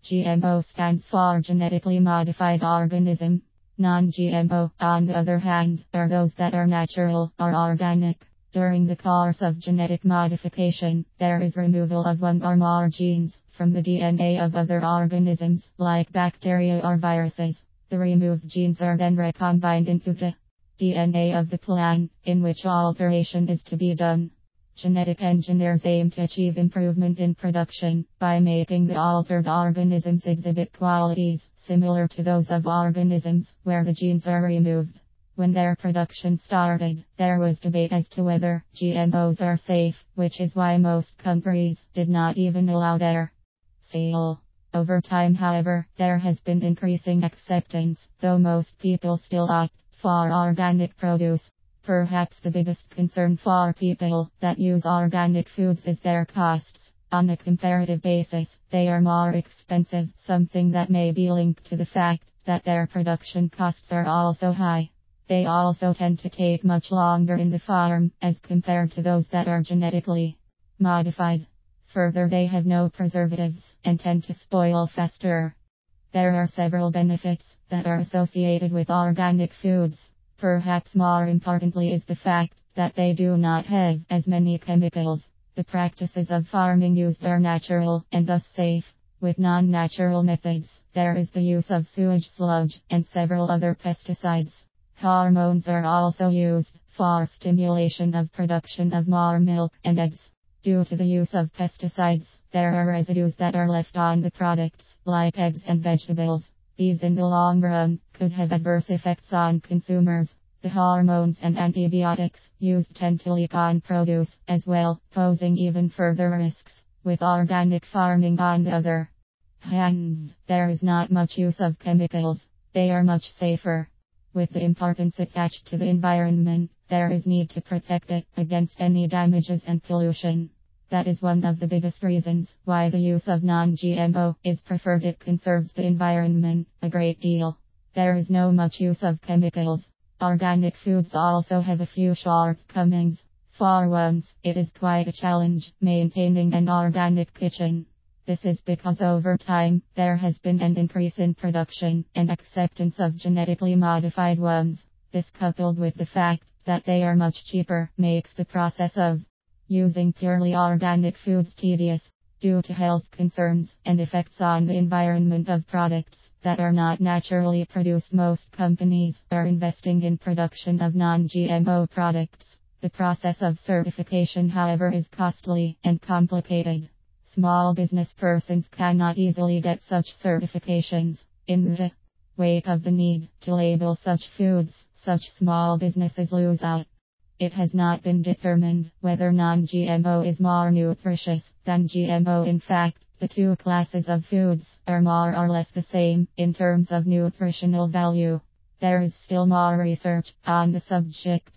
GMO stands for genetically modified organism. Non-GMO, on the other hand, are those that are natural or organic. During the course of genetic modification, there is removal of one or more genes from the DNA of other organisms, like bacteria or viruses. The removed genes are then recombined into the DNA of the plant, in which alteration is to be done. Genetic engineers aim to achieve improvement in production by making the altered organisms exhibit qualities similar to those of organisms where the genes are removed. When their production started, there was debate as to whether GMOs are safe, which is why most countries did not even allow their sale. Over time, however, there has been increasing acceptance, though most people still opt for organic produce. Perhaps the biggest concern for people that use organic foods is their costs. On a comparative basis, they are more expensive, something that may be linked to the fact that their production costs are also high. They also tend to take much longer in the farm as compared to those that are genetically modified. Further, they have no preservatives and tend to spoil faster. There are several benefits that are associated with organic foods. Perhaps more importantly is the fact that they do not have as many chemicals. The practices of farming used are natural and thus safe. With non-natural methods, there is the use of sewage sludge and several other pesticides. Hormones are also used for stimulation of production of more milk and eggs. Due to the use of pesticides, there are residues that are left on the products, like eggs and vegetables. These in the long run could have adverse effects on consumers. The hormones and antibiotics used tend to leak on produce as well, posing even further risks. With organic farming on the other hand, there is not much use of chemicals. They are much safer. With the importance attached to the environment, there is need to protect it against any damages and pollution. That is one of the biggest reasons why the use of non-GMO is preferred. It conserves the environment a great deal. There is no much use of chemicals. Organic foods also have a few shortcomings. For once, it is quite a challenge maintaining an organic kitchen. This is because over time, there has been an increase in production and acceptance of genetically modified ones. This, coupled with the fact that they are much cheaper, makes the process of using purely organic foods tedious. Due to health concerns and effects on the environment of products that are not naturally produced, most companies are investing in production of non-GMO products. The process of certification, however, is costly and complicated. Small business persons cannot easily get such certifications. In the wake of the need to label such foods, such small businesses lose out. It has not been determined whether non-GMO is more nutritious than GMO. In fact, the two classes of foods are more or less the same in terms of nutritional value. There is still more research on the subject